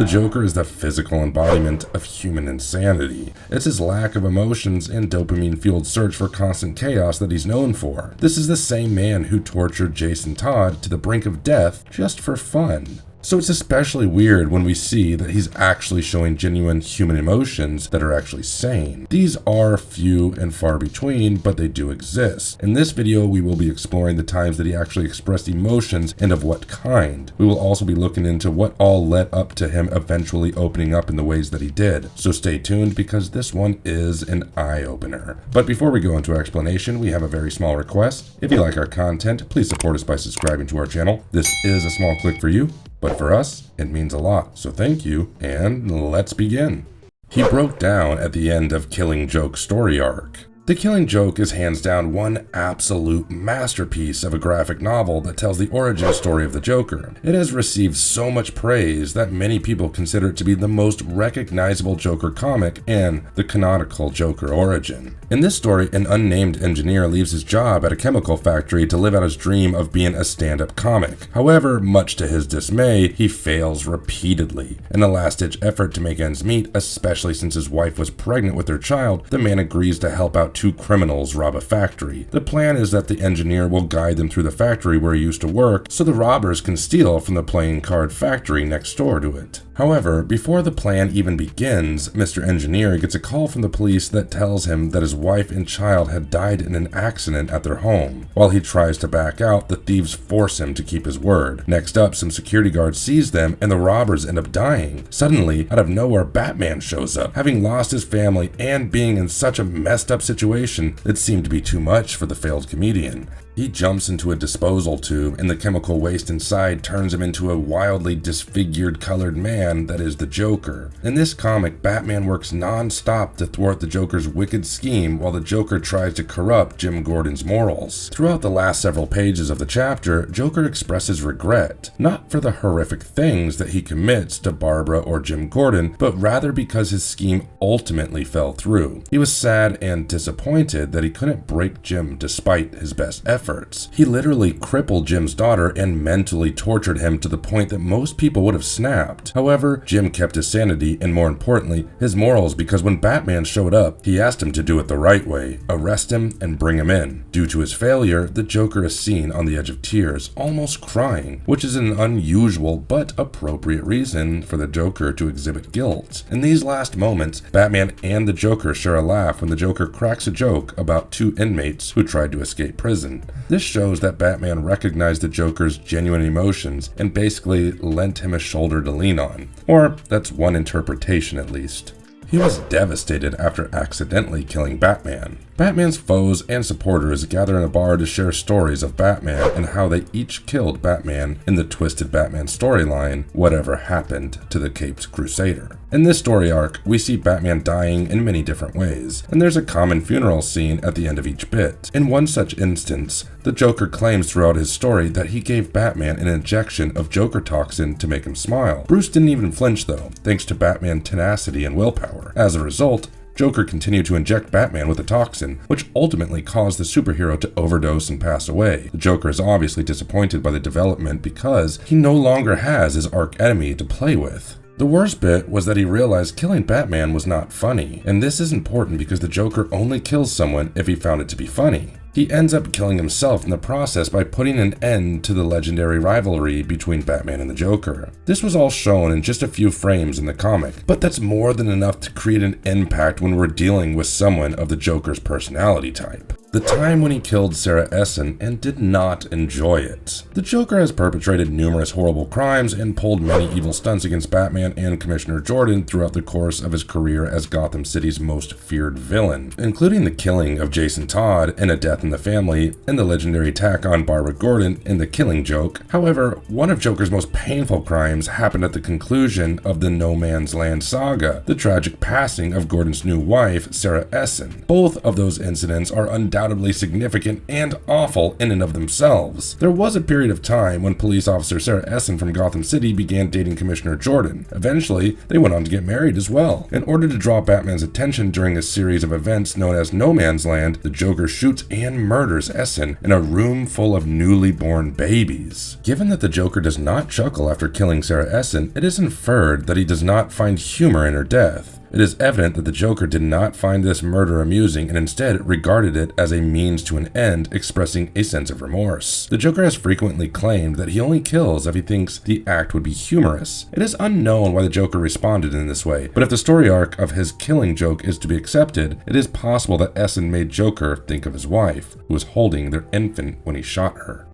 The Joker is the physical embodiment of human insanity. It's his lack of emotions and dopamine-fueled search for constant chaos that he's known for. This is the same man who tortured Jason Todd to the brink of death just for fun. So it's especially weird when we see that he's actually showing genuine human emotions that are actually sane. These are few and far between, but they do exist. In this video, we will be exploring the times that he actually expressed emotions and of what kind. We will also be looking into what all led up to him eventually opening up in the ways that he did. So stay tuned because this one is an eye-opener. But before we go into our explanation, we have a very small request. If you like our content, please support us by subscribing to our channel. This is a small click for you, but for us, it means a lot. So thank you, and let's begin. He broke down at the end of Killing Joke's story arc. The Killing Joke is hands down one absolute masterpiece of a graphic novel that tells the origin story of the Joker. It has received so much praise that many people consider it to be the most recognizable Joker comic and the canonical Joker origin. In this story, an unnamed engineer leaves his job at a chemical factory to live out his dream of being a stand-up comic. However, much to his dismay, he fails repeatedly. In a last-ditch effort to make ends meet, especially since his wife was pregnant with their child, the man agrees to help out two criminals rob a factory. The plan is that the engineer will guide them through the factory where he used to work so the robbers can steal from the playing card factory next door to it. However, before the plan even begins, Mr. Engineer gets a call from the police that tells him that his wife and child had died in an accident at their home. While he tries to back out, the thieves force him to keep his word. Next up, some security guards seize them and the robbers end up dying. Suddenly, out of nowhere, Batman shows up, having lost his family and being in such a messed up situation that seemed to be too much for the failed comedian. He jumps into a disposal tube, and the chemical waste inside turns him into a wildly disfigured colored man that is the Joker. In this comic, Batman works non-stop to thwart the Joker's wicked scheme while the Joker tries to corrupt Jim Gordon's morals. Throughout the last several pages of the chapter, Joker expresses regret, not for the horrific things that he commits to Barbara or Jim Gordon, but rather because his scheme ultimately fell through. He was sad and disappointed that he couldn't break Jim despite his best efforts. He literally crippled Jim's daughter and mentally tortured him to the point that most people would have snapped. However, Jim kept his sanity and, more importantly, his morals, because when Batman showed up, he asked him to do it the right way, arrest him and bring him in. Due to his failure, the Joker is seen on the edge of tears, almost crying, which is an unusual but appropriate reason for the Joker to exhibit guilt. In these last moments, Batman and the Joker share a laugh when the Joker cracks a joke about two inmates who tried to escape prison. This shows that Batman recognized the Joker's genuine emotions and basically lent him a shoulder to lean on. Or that's one interpretation at least. He was devastated after accidentally killing Batman. Batman's foes and supporters gather in a bar to share stories of Batman and how they each killed Batman in the Twisted Batman storyline, Whatever Happened to the Caped Crusader. In this story arc, we see Batman dying in many different ways, and there's a common funeral scene at the end of each bit. In one such instance, the Joker claims throughout his story that he gave Batman an injection of Joker toxin to make him smile. Bruce didn't even flinch though, thanks to Batman's tenacity and willpower. As a result, Joker continued to inject Batman with the toxin, which ultimately caused the superhero to overdose and pass away. The Joker is obviously disappointed by the development because he no longer has his arch-enemy to play with. The worst bit was that he realized killing Batman was not funny, and this is important because the Joker only kills someone if he found it to be funny. He ends up killing himself in the process by putting an end to the legendary rivalry between Batman and the Joker. This was all shown in just a few frames in the comic, but that's more than enough to create an impact when we're dealing with someone of the Joker's personality type. The time when he killed Sarah Essen and did not enjoy it. The Joker has perpetrated numerous horrible crimes and pulled many evil stunts against Batman and Commissioner Jordan throughout the course of his career as Gotham City's most feared villain, including the killing of Jason Todd and a death in the family and the legendary attack on Barbara Gordon in The Killing Joke. However, one of Joker's most painful crimes happened at the conclusion of the No Man's Land saga, the tragic passing of Gordon's new wife, Sarah Essen. Both of those incidents are undoubtedly undoubtedly significant and awful in and of themselves. There was a period of time when police officer Sarah Essen from Gotham City began dating Commissioner Jordan. Eventually, they went on to get married as well. In order to draw Batman's attention during a series of events known as No Man's Land, the Joker shoots and murders Essen in a room full of newly born babies. Given that the Joker does not chuckle after killing Sarah Essen, it is inferred that he does not find humor in her death. It is evident that the Joker did not find this murder amusing and instead regarded it as a means to an end, expressing a sense of remorse. The Joker has frequently claimed that he only kills if he thinks the act would be humorous. It is unknown why the Joker responded in this way, but if the story arc of his killing joke is to be accepted, it is possible that Essen made Joker think of his wife, who was holding their infant when he shot her.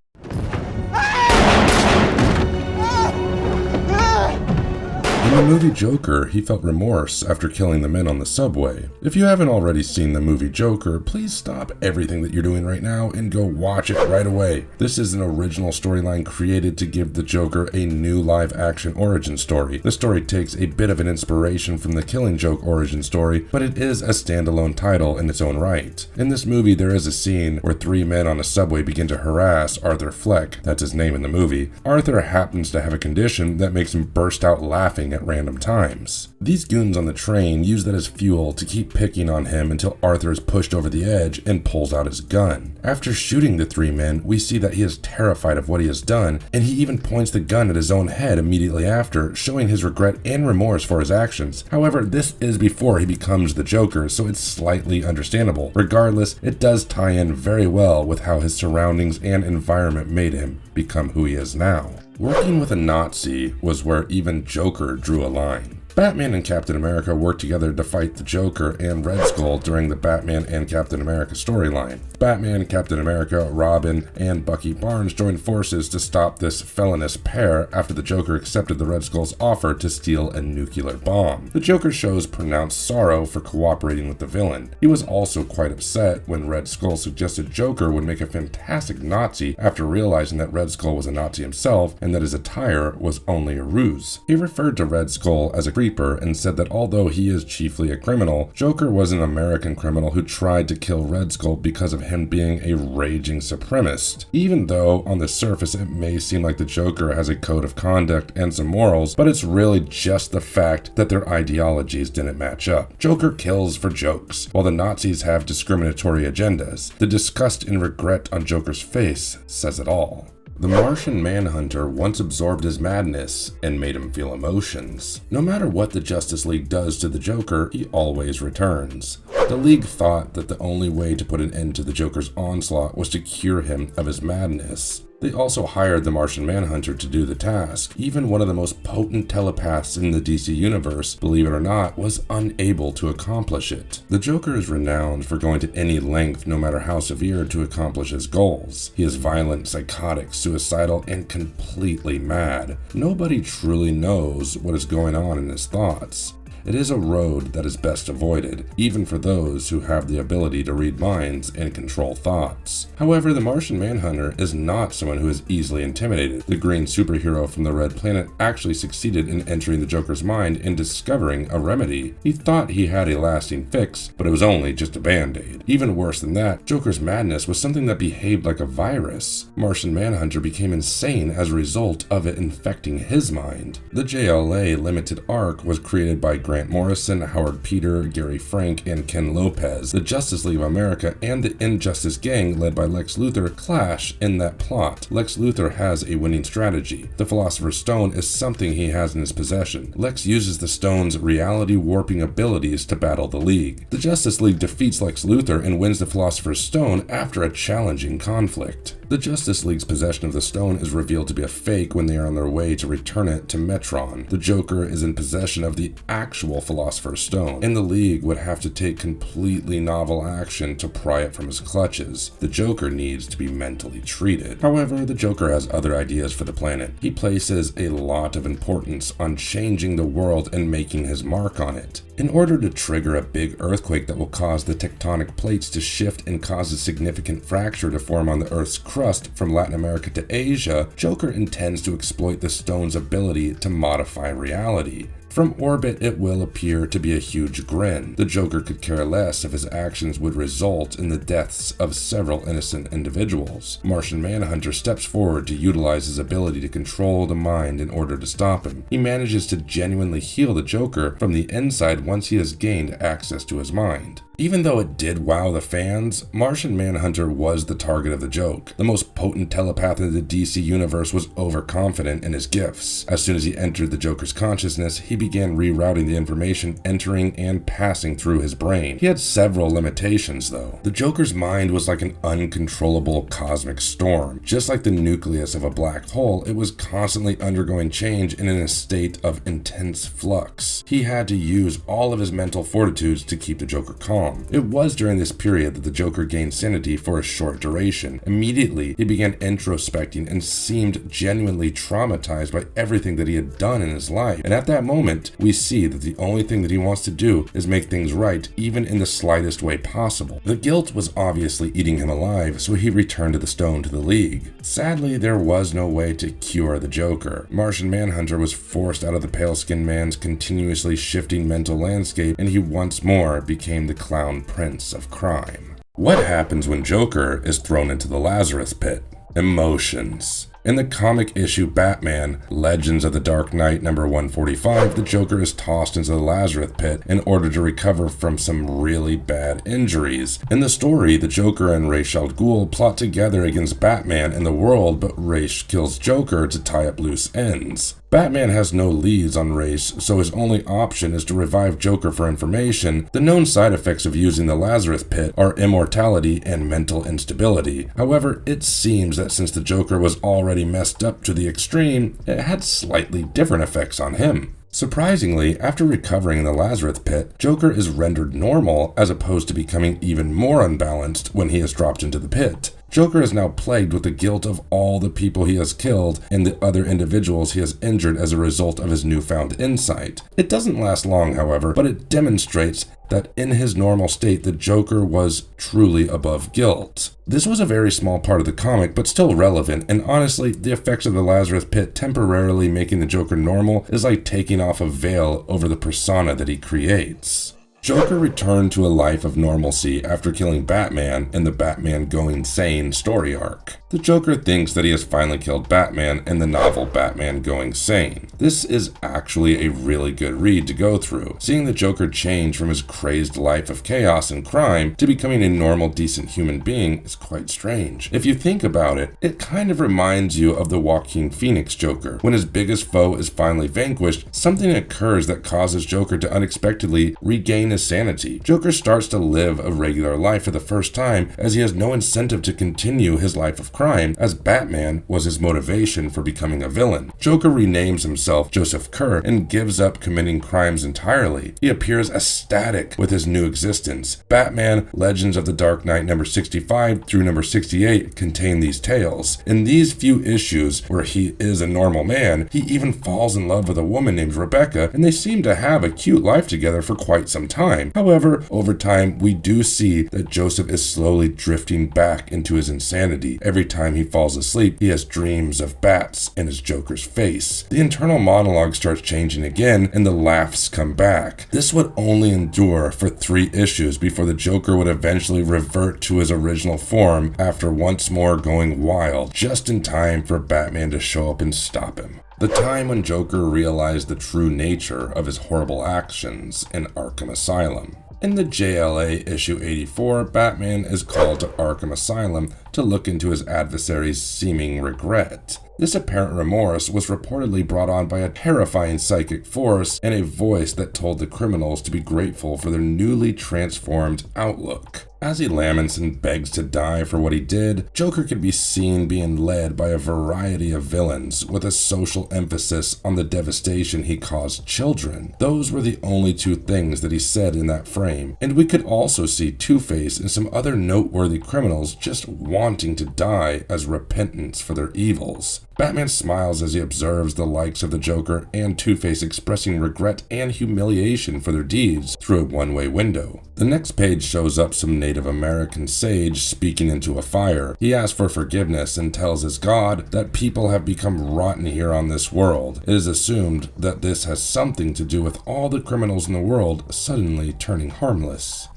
In the movie Joker, he felt remorse after killing the men on the subway. If you haven't already seen the movie Joker, please stop everything that you're doing right now and go watch it right away. This is an original storyline created to give the Joker a new live-action origin story. The story takes a bit of an inspiration from the Killing Joke origin story, but it is a standalone title in its own right. In this movie, there is a scene where three men on a subway begin to harass Arthur Fleck. That's his name in the movie. Arthur happens to have a condition that makes him burst out laughing at random times. These goons on the train use that as fuel to keep picking on him until Arthur is pushed over the edge and pulls out his gun. After shooting the three men, we see that he is terrified of what he has done, and he even points the gun at his own head immediately after, showing his regret and remorse for his actions. However, this is before he becomes the Joker, so it's slightly understandable. Regardless, it does tie in very well with how his surroundings and environment made him become who he is now. Working with a Nazi was where even Joker drew a line. Batman and Captain America worked together to fight the Joker and Red Skull during the Batman and Captain America storyline. Batman, Captain America, Robin, and Bucky Barnes joined forces to stop this felonious pair after the Joker accepted the Red Skull's offer to steal a nuclear bomb. The Joker shows pronounced sorrow for cooperating with the villain. He was also quite upset when Red Skull suggested Joker would make a fantastic Nazi after realizing that Red Skull was a Nazi himself and that his attire was only a ruse. He referred to Red Skull as a creeper and said that although he is chiefly a criminal, Joker was an American criminal who tried to kill Red Skull because of him being a raging supremacist. Even though on the surface it may seem like the Joker has a code of conduct and some morals, but it's really just the fact that their ideologies didn't match up. Joker kills for jokes, while the Nazis have discriminatory agendas. The disgust and regret on Joker's face says it all. The Martian Manhunter once absorbed his madness and made him feel emotions. No matter what the Justice League does to the Joker, he always returns. The League thought that the only way to put an end to the Joker's onslaught was to cure him of his madness. They also hired the Martian Manhunter to do the task. Even one of the most potent telepaths in the DC universe, believe it or not, was unable to accomplish it. The Joker is renowned for going to any length, no matter how severe, to accomplish his goals. He is violent, psychotic, suicidal, and completely mad. Nobody truly knows what is going on in his thoughts. It is a road that is best avoided, even for those who have the ability to read minds and control thoughts. However, the Martian Manhunter is not someone who is easily intimidated. The green superhero from the Red Planet actually succeeded in entering the Joker's mind and discovering a remedy. He thought he had a lasting fix, but it was only just a band-aid. Even worse than that, Joker's madness was something that behaved like a virus. Martian Manhunter became insane as a result of it infecting his mind. The JLA limited arc was created by Grant Morrison, Howard Peter, Gary Frank, and Ken Lopez. The Justice League of America and the Injustice Gang, led by Lex Luthor, clash in that plot. Lex Luthor has a winning strategy. The Philosopher's Stone is something he has in his possession. Lex uses the stone's reality-warping abilities to battle the League. The Justice League defeats Lex Luthor and wins the Philosopher's Stone after a challenging conflict. The Justice League's possession of the stone is revealed to be a fake when they are on their way to return it to Metron. The Joker is in possession of the actual Philosopher's Stone, and the League would have to take completely novel action to pry it from his clutches. The Joker needs to be mentally treated. However, the Joker has other ideas for the planet. He places a lot of importance on changing the world and making his mark on it. In order to trigger a big earthquake that will cause the tectonic plates to shift and cause a significant fracture to form on the Earth's crust from Latin America to Asia, Joker intends to exploit the stone's ability to modify reality. From orbit, it will appear to be a huge grin. The Joker could care less if his actions would result in the deaths of several innocent individuals. Martian Manhunter steps forward to utilize his ability to control the mind in order to stop him. He manages to genuinely heal the Joker from the inside once he has gained access to his mind. Even though it did wow the fans, Martian Manhunter was the target of the joke. The most potent telepath in the DC universe was overconfident in his gifts. As soon as he entered the Joker's consciousness, he began rerouting the information entering and passing through his brain. He had several limitations, though. The Joker's mind was like an uncontrollable cosmic storm. Just like the nucleus of a black hole, it was constantly undergoing change and in a state of intense flux. He had to use all of his mental fortitudes to keep the Joker calm. It was during this period that the Joker gained sanity for a short duration. Immediately, he began introspecting and seemed genuinely traumatized by everything that he had done in his life. And at that moment, we see that the only thing that he wants to do is make things right, even in the slightest way possible. The guilt was obviously eating him alive, so he returned to the stone to the League. Sadly, there was no way to cure the Joker. Martian Manhunter was forced out of the pale-skinned man's continuously shifting mental landscape, and he once more became the clown prince of crime. What happens when Joker is thrown into the Lazarus pit? Emotions. In the comic issue Batman, Legends of the Dark Knight number 145, the Joker is tossed into the Lazarus pit in order to recover from some really bad injuries. In the story, the Joker and Ra's al Ghul plot together against Batman and the world, but Ra's kills Joker to tie up loose ends. Batman has no leads on Ra's, so his only option is to revive Joker for information. The known side effects of using the Lazarus pit are immortality and mental instability. However, it seems that since the Joker was already messed up to the extreme, it had slightly different effects on him. Surprisingly, after recovering in the Lazarus pit, Joker is rendered normal as opposed to becoming even more unbalanced when he is dropped into the pit. Joker is now plagued with the guilt of all the people he has killed and the other individuals he has injured as a result of his newfound insight. It doesn't last long, however, but it demonstrates that in his normal state, the Joker was truly above guilt. This was a very small part of the comic, but still relevant, and honestly, the effects of the Lazarus pit temporarily making the Joker normal is like taking off a veil over the persona that he creates. Joker returned to a life of normalcy after killing Batman in the Batman Going Sane story arc. The Joker thinks that he has finally killed Batman in the novel Batman Going Sane. This is actually a really good read to go through. Seeing the Joker change from his crazed life of chaos and crime to becoming a normal, decent human being is quite strange. If you think about it, it kind of reminds you of the Joaquin Phoenix Joker. When his biggest foe is finally vanquished, something occurs that causes Joker to unexpectedly regain his sanity. Joker starts to live a regular life for the first time as he has no incentive to continue his life of crime, as Batman was his motivation for becoming a villain. Joker renames himself Joseph Kerr and gives up committing crimes entirely. He appears ecstatic with his new existence. Batman Legends of the Dark Knight number 65 through number 68 contain these tales. In these few issues where he is a normal man, he even falls in love with a woman named Rebecca, and they seem to have a cute life together for quite some time. However, over time, we do see that Joseph is slowly drifting back into his insanity. Every time he falls asleep, he has dreams of bats in his Joker's face. The internal monologue starts changing again, and the laughs come back. This would only endure for 3 issues before the Joker would eventually revert to his original form after once more going wild, just in time for Batman to show up and stop him. The time when Joker realized the true nature of his horrible actions in Arkham Asylum. In the JLA issue 84, Batman is called to Arkham Asylum to look into his adversary's seeming regret. This apparent remorse was reportedly brought on by a terrifying psychic force and a voice that told the criminals to be grateful for their newly transformed outlook. As he laments and begs to die for what he did, Joker can be seen being led by a variety of villains with a social emphasis on the devastation he caused children. Those were the only 2 things that he said in that frame, and we could also see Two-Face and some other noteworthy criminals just wanting to die as repentance for their evils. Batman smiles as he observes the likes of the Joker and Two-Face expressing regret and humiliation for their deeds through a one-way window. The next page shows up some Native American sage speaking into a fire. He asks for forgiveness and tells his god that people have become rotten here on this world. It is assumed that this has something to do with all the criminals in the world suddenly turning harmless.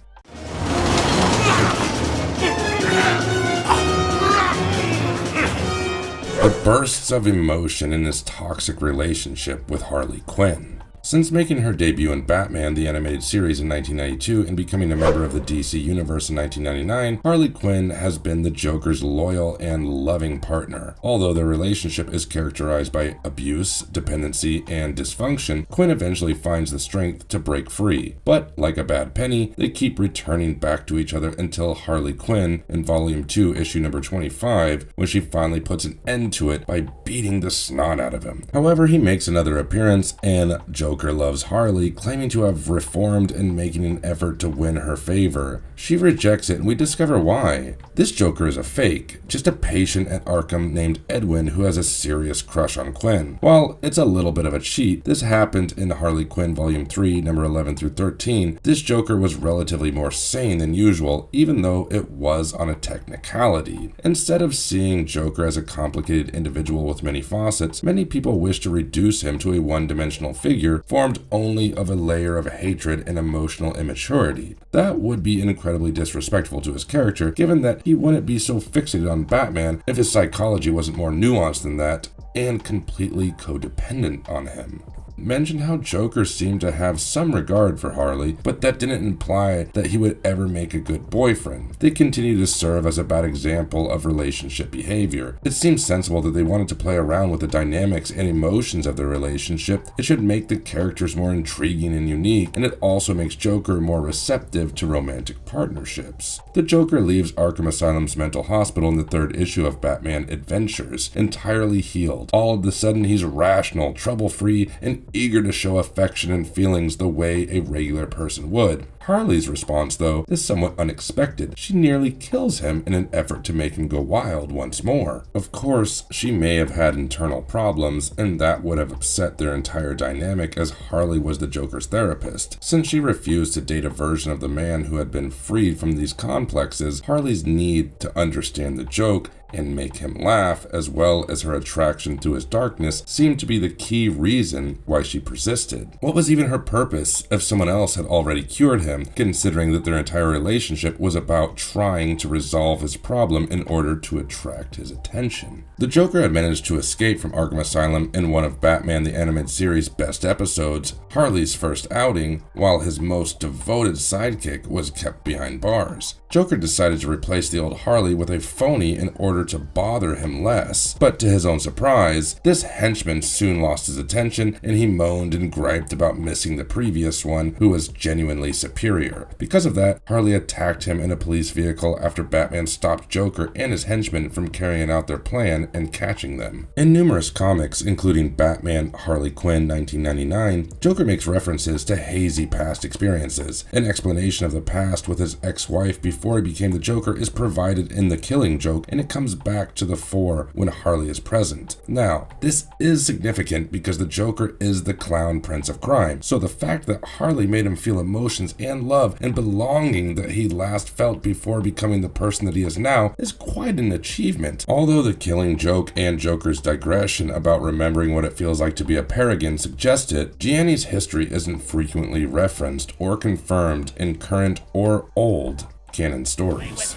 The bursts of emotion in his toxic relationship with Harley Quinn. Since making her debut in Batman the Animated Series in 1992 and becoming a member of the DC Universe in 1999, Harley Quinn has been the Joker's loyal and loving partner. Although their relationship is characterized by abuse, dependency, and dysfunction, Quinn eventually finds the strength to break free. But, like a bad penny, they keep returning back to each other until Harley Quinn, in Volume 2, issue number 25, when she finally puts an end to it by beating the snot out of him. However, he makes another appearance, and Joker loves Harley, claiming to have reformed and making an effort to win her favor. She rejects it, and we discover why. This Joker is a fake, just a patient at Arkham named Edwin who has a serious crush on Quinn. While it's a little bit of a cheat, this happened in Harley Quinn Volume 3, number 11 through 13. This Joker was relatively more sane than usual, even though it was on a technicality. Instead of seeing Joker as a complicated individual with many facets, many people wish to reduce him to a one-dimensional figure formed only of a layer of hatred and emotional immaturity. That would be incredibly disrespectful to his character, given that he wouldn't be so fixated on Batman if his psychology wasn't more nuanced than that and completely codependent on him. Mentioned how Joker seemed to have some regard for Harley, but that didn't imply that he would ever make a good boyfriend. They continue to serve as a bad example of relationship behavior. It seems sensible that they wanted to play around with the dynamics and emotions of their relationship. It should make the characters more intriguing and unique, and it also makes Joker more receptive to romantic partnerships. The Joker leaves Arkham Asylum's mental hospital in the third issue of Batman Adventures, entirely healed. All of a sudden, he's rational, trouble-free, and eager to show affection and feelings the way a regular person would. Harley's response, though, is somewhat unexpected. She nearly kills him in an effort to make him go wild once more. Of course, she may have had internal problems, and that would have upset their entire dynamic as Harley was the Joker's therapist. Since she refused to date a version of the man who had been freed from these complexes, Harley's need to understand the joke and make him laugh, as well as her attraction to his darkness, seemed to be the key reason why she persisted. What was even her purpose if someone else had already cured him, considering that their entire relationship was about trying to resolve his problem in order to attract his attention? The Joker had managed to escape from Arkham Asylum in one of Batman the Animated Series' best episodes, Harley's first outing, while his most devoted sidekick was kept behind bars. Joker decided to replace the old Harley with a phony in order to bother him less, but to his own surprise, this henchman soon lost his attention and he moaned and griped about missing the previous one, who was genuinely superior. Because of that, Harley attacked him in a police vehicle after Batman stopped Joker and his henchmen from carrying out their plan and catching them. In numerous comics, including Batman Harley Quinn 1999, Joker makes references to hazy past experiences. An explanation of the past with his ex-wife before he became the Joker is provided in The Killing Joke, and it comes back to the fore when Harley is present. Now, this is significant because the Joker is the clown prince of crime, so the fact that Harley made him feel emotions and love and belonging that he last felt before becoming the person that he is now is quite an achievement. Although The Killing Joke and Joker's digression about remembering what it feels like to be a paragon suggest it, Gianni's history isn't frequently referenced or confirmed in current or old canon stories.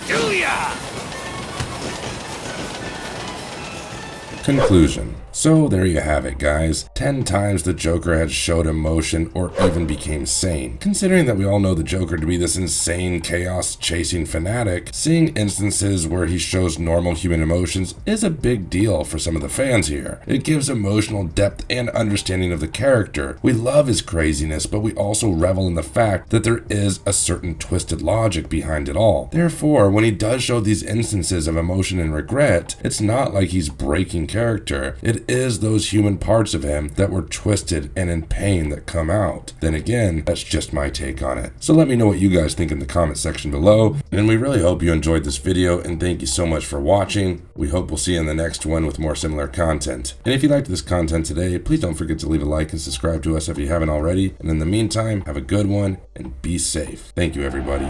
Julia! Conclusion. So there you have it, guys. 10 times the Joker had showed emotion or even became sane. Considering that we all know the Joker to be this insane, chaos-chasing fanatic, seeing instances where he shows normal human emotions is a big deal for some of the fans here. It gives emotional depth and understanding of the character. We love his craziness, but we also revel in the fact that there is a certain twisted logic behind it all. Therefore, when he does show these instances of emotion and regret, it's not like he's breaking character, it is those human parts of him that were twisted and in pain that come out. Then again, that's just my take on it. So let me know what you guys think in the comment section below, and we really hope you enjoyed this video, and thank you so much for watching. We hope we'll see you in the next one with more similar content. And if you liked this content today, please don't forget to leave a like and subscribe to us if you haven't already. And in the meantime, have a good one and be safe. Thank you, everybody.